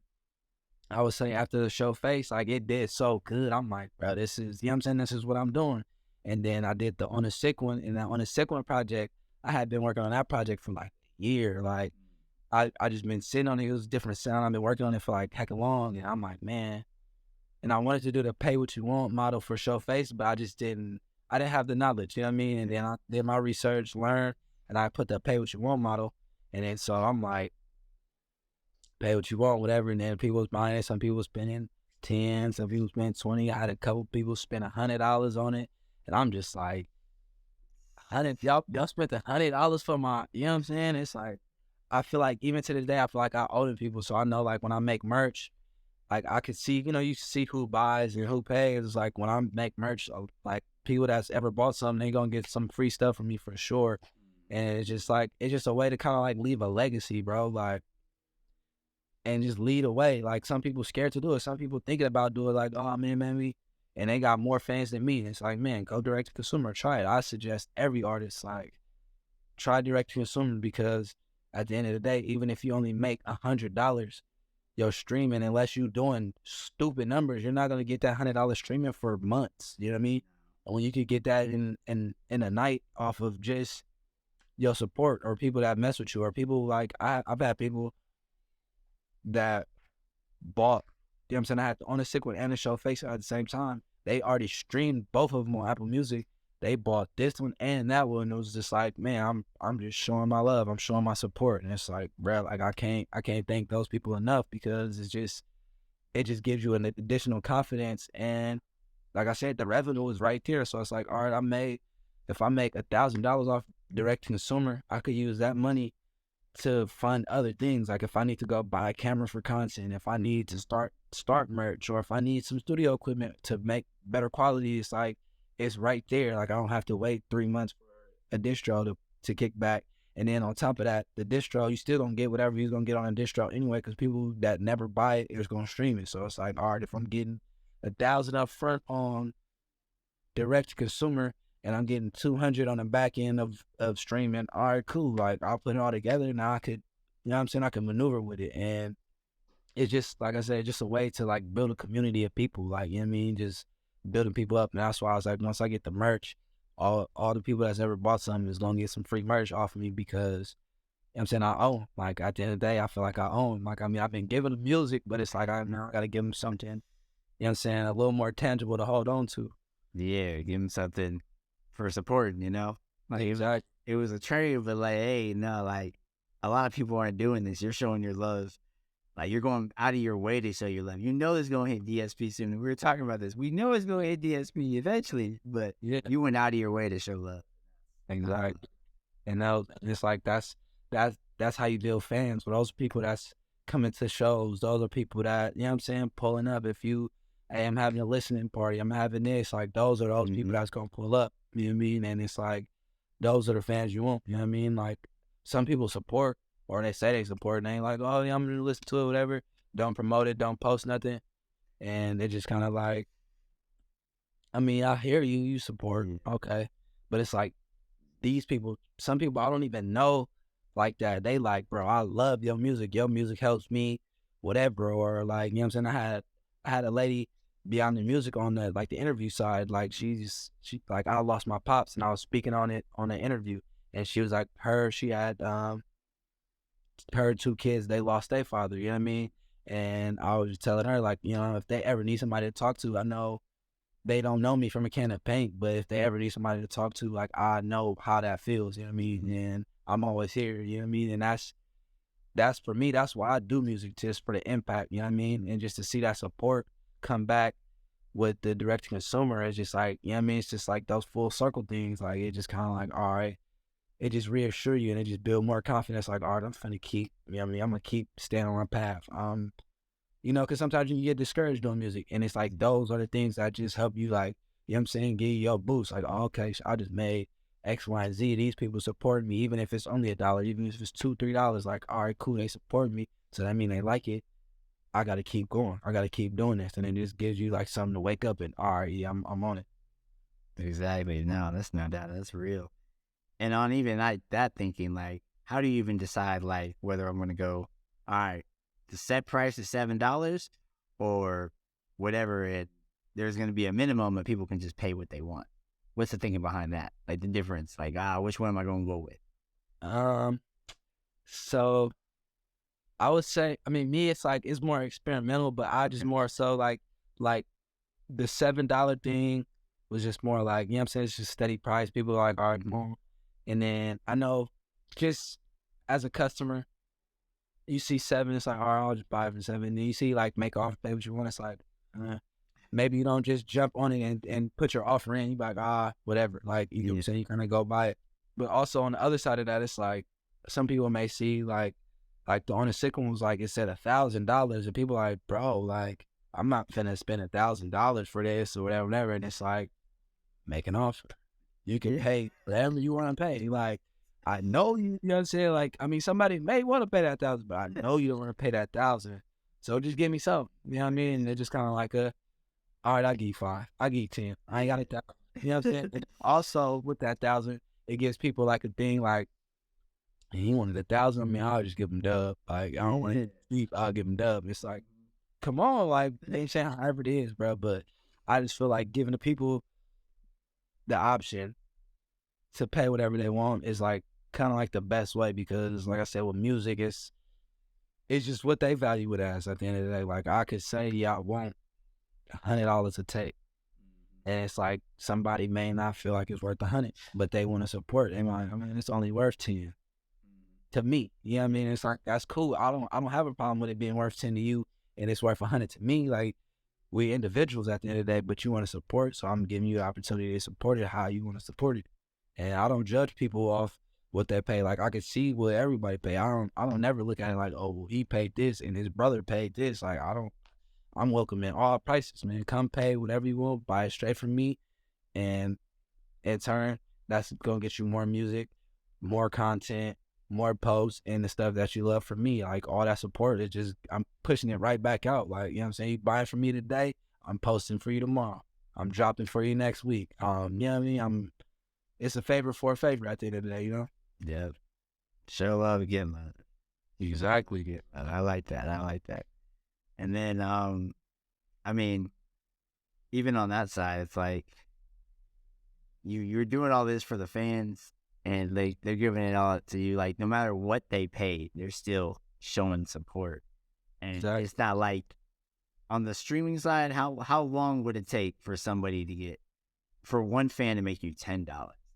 I would say after the show face, like it did so good. I'm like, bro, this is, you know what I'm saying? This is what I'm doing. And then I did the On a Sick One. And that On a Sick One project, I had been working on that project for like a year. Like I just been sitting on it. It was a different sound. I've been working on it for like heck long. And I'm like, man. And I wanted to do the pay what you want model for show face, but I didn't have the knowledge, you know what I mean? And then I did my research, learned, and I put the pay what you want model. And then so I'm like, pay what you want, whatever. And then people was buying it. Some people was spending 10, some people spent 20. I had a couple people spend $100 on it. And I'm just like, 100, y'all spent $100 for my, you know what I'm saying? It's like, I feel like even to this day, I feel like I owe them people. So I know like when I make merch, like I could see, you see who buys and who pays. It's like when I make merch, like people that's ever bought something, they gonna get some free stuff from me for sure. And it's just like, it's just a way to kind of like leave a legacy, bro. Like, and just lead away. Like some people scared to do it. Some people thinking about doing it like, oh man, and they got more fans than me. It's like, man, go direct to consumer, try it. I suggest every artist like try direct to consumer, because at the end of the day, even if you only make $100, your streaming, unless you doing stupid numbers, you're not gonna get that $100 streaming for months. You know what I mean? And when you could get that in a night off of just your support or people that mess with you, or people like I've had people that bought, you know what I'm saying? I had On a Sick One and the show face at the same time. They already streamed both of them on Apple Music. They bought this one and that one. It was just like, man, I'm just showing my love. I'm showing my support. And it's like, bro, like I can't thank those people enough, because it just gives you an additional confidence. And like I said, the revenue is right there. So it's like, all right, if I make $1,000 off direct to consumer, I could use that money to fund other things. Like if I need to go buy a camera for content, if I need to start merch, or if I need some studio equipment to make better quality, it's like, it's right there. Like I don't have to wait 3 months for a distro to kick back. And then on top of that, the distro, you still don't get whatever you're going to get on a distro anyway, because people that never buy it is going to stream it. So it's like, all right, if I'm getting $1,000 up front on direct to consumer and I'm getting 200 on the back end of streaming, all right, cool. Like I'll put it all together. Now I could, you know what I'm saying? I can maneuver with it. And it's just, like I said, just a way to like build a community of people. Like, you know what I mean? Just building people up. And that's why I was like, once I get the merch, all the people that's ever bought something is going to get some free merch off of me, because, you know what I'm saying, I own. Like at the end of the day, I feel like I own. Like, I mean, I've been giving them music, but it's like I now got to give them something, you know what I'm saying, a little more tangible to hold on to. Yeah, give them something for supporting, Like Exactly. it was a trade, but like, hey, no, like a lot of people aren't doing this. You're showing your love. Like you're going out of your way to show your love. You know it's going to hit DSP soon. We were talking about this. We know it's going to hit DSP eventually, but Yeah, you went out of your way to show love. exactly. And now it's like, that's how you build fans. But those people that's coming to shows, those are people that, you know what I'm saying, pulling up. If you, hey, I'm having a listening party, I'm having this, like those are those people that's going to pull up, you know what I mean? And it's like, those are the fans you want, you know what I mean? Like some people support, or they say they support, and they ain't like, oh yeah, I'm going to listen to it, whatever. Don't promote it, don't post nothing. And they just kind of like, I mean, I hear you support, okay. But it's like, these people, some people I don't even know like that. They like, bro, I love your music. Your music helps me, whatever. Or like, you know what I'm saying? I had a lady be on the music on the like the interview side. Like she like, I lost my pops and I was speaking on it on the interview, and she was like, she had her 2 kids, they lost their father, you know what I mean? And I was just telling her, like, if they ever need somebody to talk to, I know they don't know me from a can of paint, but if they ever need somebody to talk to, like, I know how that feels, you know what I mean? And I'm always here, you know what I mean? And that's for me, that's why I do music, just for the impact, you know what I mean? And just to see that support come back with the direct to consumer, it's just like, you know what I mean? It's just like those full circle things. Like, it just kind of like, all right, it just reassure you and it just build more confidence. Like, all right, I'm finna keep, you know what I mean? I'm gonna keep staying on my path. You know, because sometimes you can get discouraged doing music, and it's like those are the things that just help you, like, you know what I'm saying, give you your boost. Like, oh, okay, so I just made X, Y, and Z. These people support me, even if it's only $1, even if it's $2, $3. Like, all right, cool, they support me, so that mean they like it. I gotta keep going. I gotta keep doing this, and it just gives you like something to wake up and, all right, yeah, I'm on it. Exactly. No, that's not that. That's real. And on even like that thinking, like, how do you even decide like whether I'm gonna go, all right, the set price is $7 or whatever it there's gonna be a minimum and people can just pay what they want. What's the thinking behind that? Like the difference, like which one am I gonna go with? So I would say, I mean, me, it's like it's more experimental, but I just more so like the $7 thing was just more like, you know what I'm saying? It's just steady price. People are like, all right, come on. And then I know just as a customer, you see 7, it's like, all right, I'll just buy it for 7. And then you see like make offer, pay what you want. It's like, maybe you don't just jump on it and put your offer in. You be like, whatever. Like, you know what I'm saying? You kind of go buy it. But also on the other side of that, it's like some people may see like the on the sick one was like, it said $1,000. And people like, bro, like, I'm not finna spend $1,000 for this or whatever. And it's like, make an offer. You can pay whatever you want to pay. Like, I know you know what I'm saying? Like, I mean, somebody may want to pay that 1,000, but I know you don't want to pay that 1,000. So just give me something. You know what I mean? And they're just kind of like all right, I'll give you 5. I'll give you 10. I ain't got it that. You know what I'm saying? And also with that 1,000, it gives people like a thing like, he wanted 1,000. I mean, I'll just give him dub. Like, I don't want to sleep. I'll give him dub. It's like, come on, like, they ain't saying however it is, bro. But I just feel like giving the people the option to pay whatever they want is like kind of like the best way, because like I said, with music, it's just what they value it as at the end of the day. Like, I could say, yeah, I want $100 a take, and it's like somebody may not feel like it's worth 100, but they want to support. They like, I mean, it's only worth 10 to me. You know what I mean? It's like, that's cool. I don't have a problem with it being worth 10 to you, and it's worth 100 to me. Like, we individuals at the end of the day, but you want to support, so I'm giving you the opportunity to support it how you want to support it. And I don't judge people off what they pay. Like, I can see what everybody pay. I don't never look at it like, oh, well, he paid this and his brother paid this. Like, I'm welcoming all prices, man. Come pay whatever you want, buy it straight from me, and in turn, that's gonna get you more music, more content, more posts, and the stuff that you love from me. Like, all that support is just, I'm pushing it right back out. Like, you know what I'm saying? You buy it from me today, I'm posting for you tomorrow. I'm dropping for you next week. You know what I mean? It's a favor for a favor at the end of the day, you know? Yeah. Show love again, man. Exactly. Yeah. I like that. I like that. And then, I mean, even on that side, it's like you're doing all this for the fans, and they're giving it all to you. Like, no matter what they paid, they're still showing support. And Exactly. it's not like on the streaming side, how long would it take for somebody to get, for one fan to make you $10?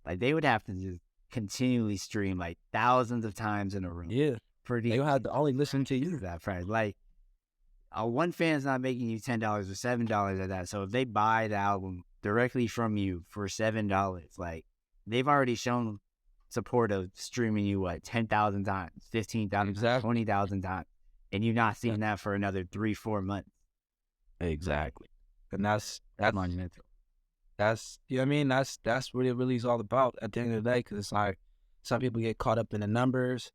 Like, they would have to just continually stream like thousands of times in a row. Yeah. They would have to only listen to you. That price. Like, one fan's not making you $10 or $7 at that. So if they buy the album directly from you for $7, like, they've already shown support of streaming you 10,000 times, 15,000, Exactly. 20,000 times, and you're not seeing that for another 3-4 months. Exactly. And that's monumental. That's, you know what I mean? That's what it really is all about at the end of the day. Because it's like, some people get caught up in the numbers,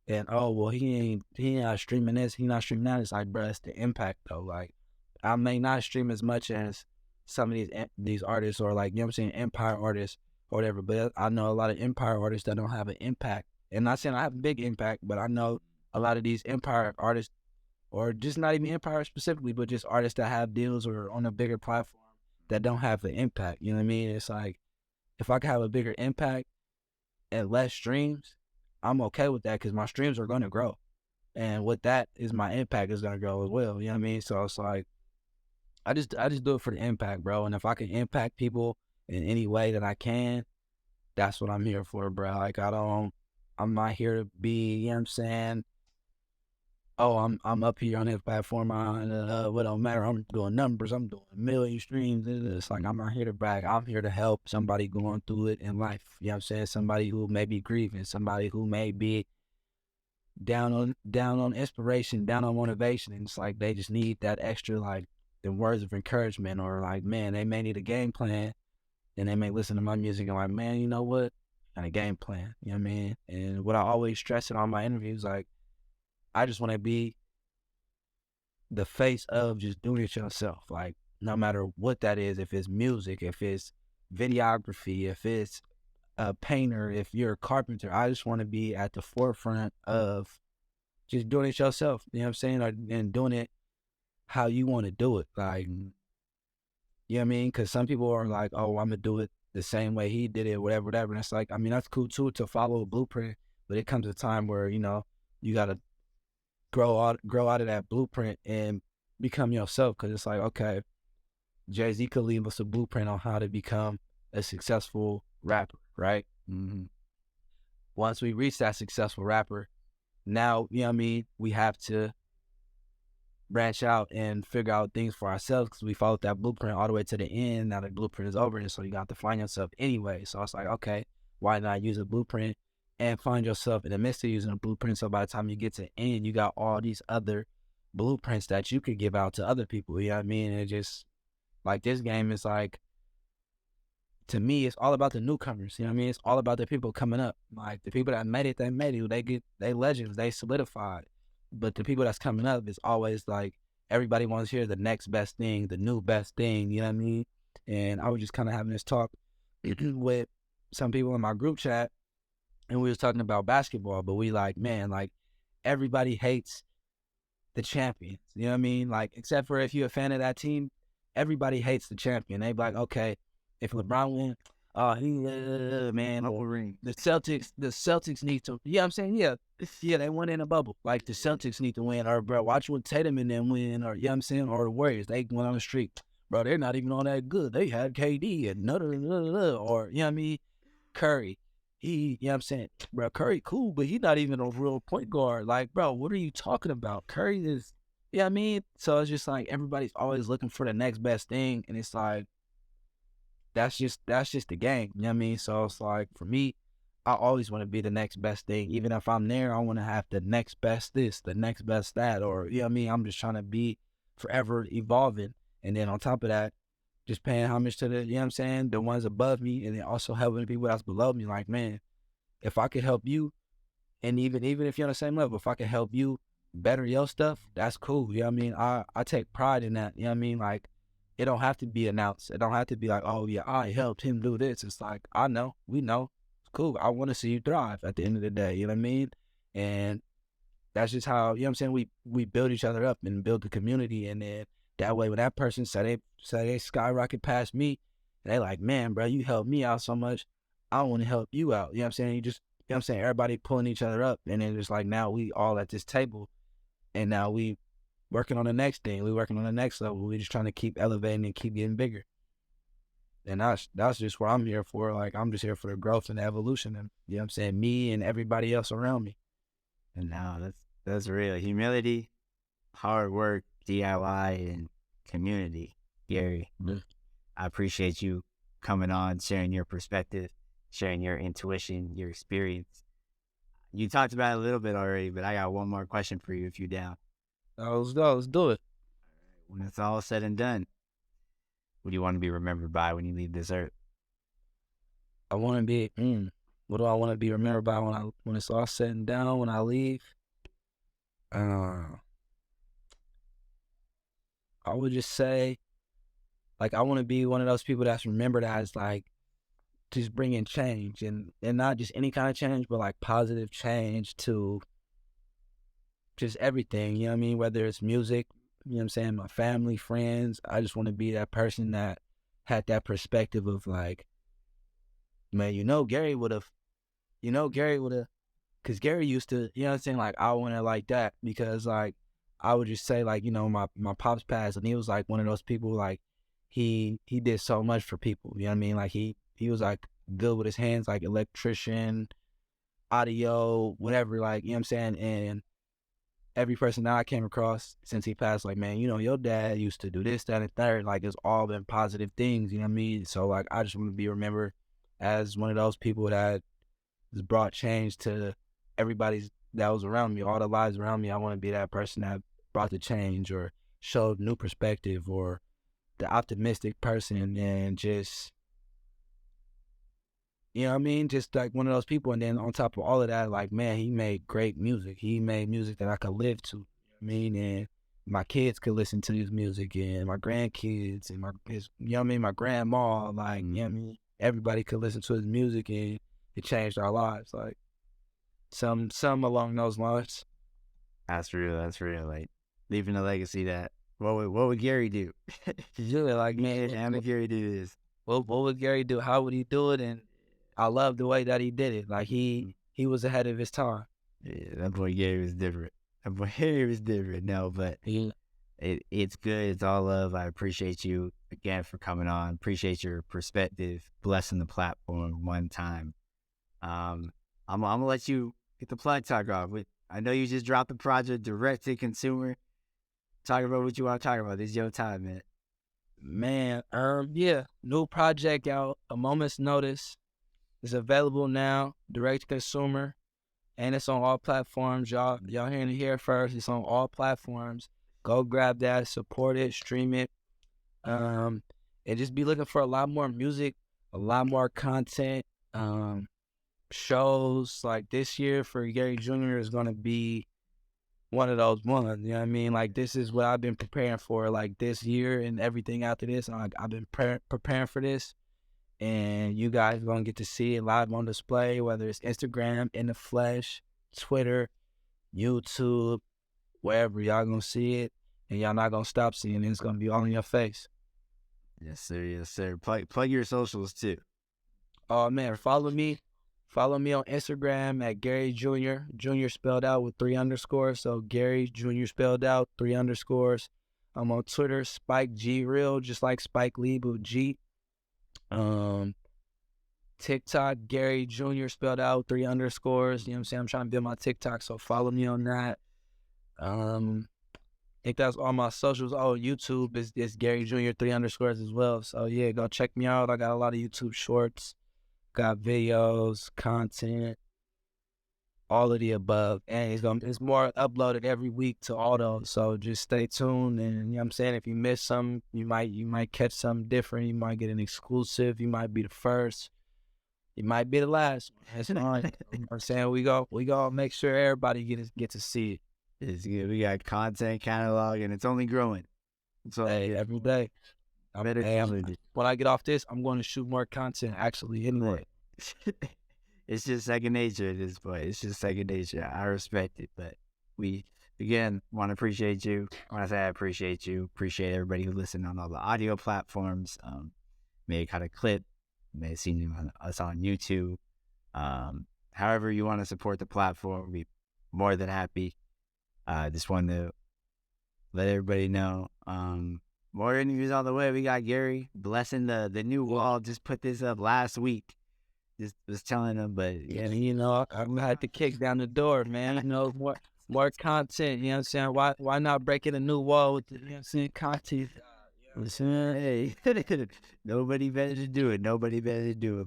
and oh, well, he not streaming this, he not streaming that. It's like, bro, it's the impact though. Like, I may not stream as much as some of these artists, or like, you know what I'm saying, empire artists or whatever, but I know a lot of empire artists that don't have an impact. And not saying I have a big impact, but I know a lot of these empire artists, or just not even empire specifically, but just artists that have deals or on a bigger platform that don't have an impact. You know what I mean? It's like, if I can have a bigger impact and less streams, I'm okay with that, because my streams are going to grow. And with that is my impact is going to grow as well. You know what I mean? So it's like, I just do it for the impact, bro. And if I can impact people in any way that I can, that's what I'm here for, bro. Like I'm not here to be, you know what I'm saying? Oh, I'm up here on this platform. What don't matter. I'm doing numbers. I'm doing a million streams. It's like I'm not here to brag. I'm here to help somebody going through it in life. You know what I'm saying? Somebody who may be grieving. Somebody who may be down on inspiration, down on motivation. And it's like they just need that extra, like, the words of encouragement, or like, man, they may need a game plan, and they may listen to my music and like, man, you know what? Got a game plan. You know what I mean? And what I always stress in all my interviews, like, I just want to be the face of just doing it yourself. Like, no matter what that is, if it's music, if it's videography, if it's a painter, if you're a carpenter, I just want to be at the forefront of just doing it yourself. You know what I'm saying? And doing it how you want to do it. Like, you know what I mean? Because some people are like, oh, I'm going to do it the same way he did it, whatever. And it's like, I mean, that's cool too, to follow a blueprint. But it comes a time where, you know, you got to grow out of that blueprint and become yourself. Because it's like, okay, Jay-Z could leave us a blueprint on how to become a successful rapper, right? Mm-hmm. Once we reach that successful rapper, now, you know what I mean, we have to branch out and figure out things for ourselves, because we followed that blueprint all the way to the end. Now the blueprint is over, and so you got to find yourself anyway. So it's like, okay, why not use a blueprint and find yourself in the midst of using a blueprint, so by the time you get to the end, you got all these other blueprints that you could give out to other people. You know what I mean? And it just, like, this game is like, to me, it's all about the newcomers. You know what I mean? It's all about the people coming up. Like, the people that made it, they legends, they solidified. But the people that's coming up is always like, everybody wants to hear the next best thing, the new best thing. You know what I mean? And I was just kind of having this talk with some people in my group chat, and we was talking about basketball. But we like, man, like, everybody hates the champions. You know what I mean? Like, except for if you're a fan of that team, everybody hates the champion. They be like, okay, if LeBron win, man, the Celtics need to, you know what I'm saying? Yeah, they went in a bubble. Like, the Celtics need to win, or, bro, watch what Tatum and them win, or, you know what I'm saying? Or the Warriors, they went on the streak. Bro, they're not even on that good. They had KD and or, you know what I mean? Curry. You know what I'm saying? Bro, Curry cool, but he's not even a real point guard. Like, bro, what are you talking about? Curry is, you know what I mean? So it's just like, everybody's always looking for the next best thing, and it's like, that's just the game. You know what I mean? So it's like, for me, I always want to be the next best thing. Even if I'm there, I want to have the next best this, the next best that, or, you know what I mean? I'm just trying to be forever evolving. And then on top of that, just paying homage to the, you know what I'm saying, the ones above me, and then also helping the people that's below me. Like, man, if I could help you, and even if you're on the same level, if I could help you better your stuff, that's cool. You know what I mean? I take pride in that. You know what I mean? Like, it don't have to be announced. It don't have to be like, oh yeah, I helped him do this. It's like, I know, we know. It's cool. I want to see you thrive at the end of the day. You know what I mean? And that's just how, you know what I'm saying, we build each other up and build the community. And then that way, when that person say they skyrocket past me, and they like, man, bro, you helped me out so much, I want to help you out. You know what I'm saying? You just, you know what I'm saying, everybody pulling each other up, and then it's like, now we all at this table, and now we working on the next thing. We working on the next level. We just trying to keep elevating and keep getting bigger. And that's just what I'm here for. Like, I'm just here for the growth and the evolution, and, you know what I'm saying, me and everybody else around me. And now that's real. Humility, hard work, DIY, and community. Gary, I appreciate you coming on, sharing your perspective, sharing your intuition, your experience. You talked about it a little bit already, but I got one more question for you if you're down. Let's go. Let's do it. When it's all said and done, what do you want to be remembered by when you leave this earth? I want to be, what do I want to be remembered by when it's all said and done, when I leave? I would just say, like, I want to be one of those people that's remembered as, like, just bringing change, and not just any kind of change, but like positive change to just everything. You know what I mean? Whether it's music, you know what I'm saying, my family, friends. I just want to be that person that had that perspective of, like, man, Gary would have, because Gary used to, you know what I'm saying, like, I want it like that, because, like, I would just say, like, you know, my pops passed, and he was like one of those people, like, he did so much for people. You know what I mean? Like he was like good with his hands, like electrician, audio, whatever. Like, you know what I'm saying? And every person that I came across since he passed, like, man, you know, your dad used to do this, that, and third. Like, it's all been positive things. You know what I mean? So like, I just want to be remembered as one of those people that has brought change to everybody's that was around me, all the lives around me. I want to be that person that brought the change or showed new perspective or the optimistic person, and just, you know what I mean? Just like one of those people. And then on top of all of that, like, man, he made great music. He made music that I could live to. You know what I mean? And my kids could listen to his music, and my grandkids and you know what I mean? My grandma, like, you know what I mean? Everybody could listen to his music, and it changed our lives. Like, some along those lines. That's real. That's real. Like leaving a legacy that what would Gary do? Yeah, like, man, How would Gary do this? what would Gary do? How would he do it? And I love the way that he did it. Like, he was ahead of his time. Yeah, that boy Gary was different. That boy Gary was different. No, but it's good. It's all love. I appreciate you again for coming on. Appreciate your perspective, blessing the platform one time. I'm gonna let you get the plug talk off. I know you just dropped the project direct to consumer. Talk about what you want to talk about. This is your time, man. Man, yeah, new project out, A Moment's Notice. It's available now, direct to consumer, and it's on all platforms. Y'all hearing it here first. It's on all platforms. Go grab that, support it, stream it, and just be looking for a lot more music, a lot more content, shows. Like, this year for Gary Jr. is gonna be one of those ones. You know what I mean? Like, this is what I've been preparing for, like, this year and everything after this. I've been preparing for this. And you guys are going to get to see it live on display, whether it's Instagram, in the flesh, Twitter, YouTube, wherever. Y'all going to see it, and y'all not going to stop seeing it. It's going to be all in your face. Yes, sir. Yes, sir. Plug your socials, too. Oh, man, follow me. Follow me on Instagram at Gary Junior. Junior spelled out with 3 underscores. So Gary Junior spelled out, 3 underscores. I'm on Twitter, Spike G Real, just like Spike Lee, but G. TikTok, Gary Junior spelled out, 3 underscores. You know what I'm saying? I'm trying to build my TikTok, so follow me on that. I think that's all my socials. Oh, YouTube is Gary Junior, 3 underscores as well. So yeah, go check me out. I got a lot of YouTube shorts, got videos, content, all of the above. And it's more uploaded every week to all those. So just stay tuned. And you know what I'm saying? If you miss something, you might catch something different. You might get an exclusive. You might be the first. It might be the last one. That's fine. You know what I'm saying? We go make sure everybody get to see it. It's good. We got content catalog, and it's only growing. So every day. When I get off this, I'm going to shoot more content, actually, anyway. It's just second nature at this point. It's just second nature. I respect it, but we, again, want to appreciate you. When I say I appreciate you, appreciate everybody who listened on all the audio platforms. May kind of clip. May have seen us on YouTube. However you want to support the platform, we'd be more than happy. Just wanted to let everybody know. More interviews on the way. We got Gary blessing the new wall. Just put this up last week. Just was telling them, but yeah, you know, I'm gonna have to kick down the door, man. You know, more content. You know what I'm saying? Why not break in a new wall with the, you know what I'm saying, content? Hey, nobody better to do it.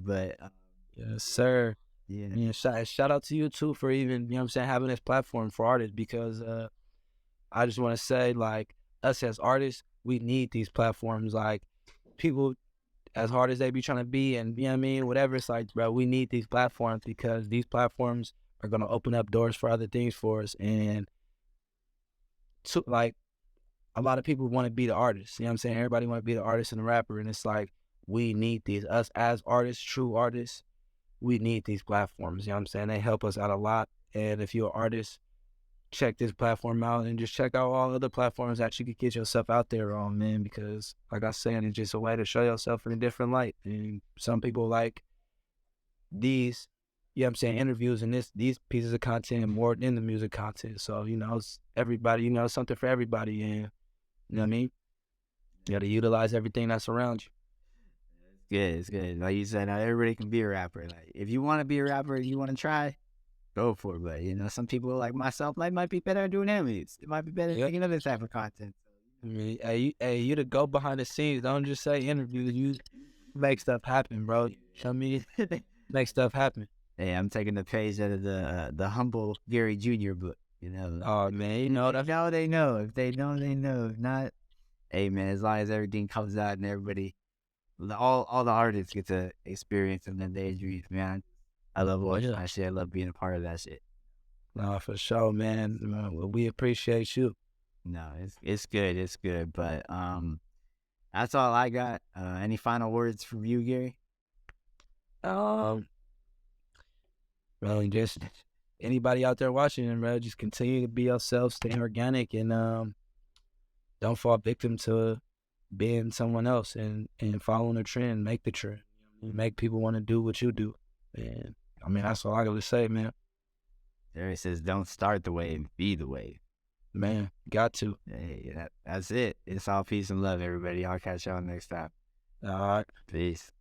But yes, sir. Yeah. Shout out to you too for even, you know what I'm saying, having this platform for artists, because I just want to say, like, us as artists, we need these platforms. Like, people, as hard as they be trying to be, and you know what I mean, whatever, it's like, bro, we need these platforms, because these platforms are gonna open up doors for other things for us. And like, a lot of people want to be the artist. You know what I'm saying? Everybody want to be the artist and the rapper, and it's like, we need these. Us as artists, true artists, we need these platforms. You know what I'm saying? They help us out a lot. And if you're an artist, check this platform out, and just check out all other platforms that you could get yourself out there on, man, because like I said, it's just a way to show yourself in a different light. And some people like these you know what I'm saying, interviews and these pieces of content more than the music content. So, you know, it's everybody, you know, something for everybody. And, you know what I mean? You got to utilize everything that's around you. Good, it's good. Like you said, not everybody can be a rapper. Like, if you want to be a rapper, you want to try, go for it. But, you know, some people like myself might be better at doing interviews. It might be better at making other type of content. I mean, you to go behind the scenes. Don't just say interviews. You make stuff happen, bro. I mean, make stuff happen. Hey, I'm taking the page out of the humble Gary Junior book. You know. Oh man, you know that. No, they know. If they know, they know. If not, hey man, as long as everything comes out and everybody, all the artists get to experience and then they dreams, man. I love watching that shit. I love being a part of that shit. No, for sure, man. Well, we appreciate you. No, it's good. It's good. But that's all I got. Any final words from you, Gary? Well, just anybody out there watching, bro, just continue to be yourself, stay organic, and don't fall victim to being someone else and following a trend. Make the trend. Make people want to do what you do. And I mean, that's all I gotta say, man. There it says, don't start the wave, be the wave. Man, got to. Hey, that's it. It's all peace and love, everybody. I'll catch y'all next time. All right. Peace.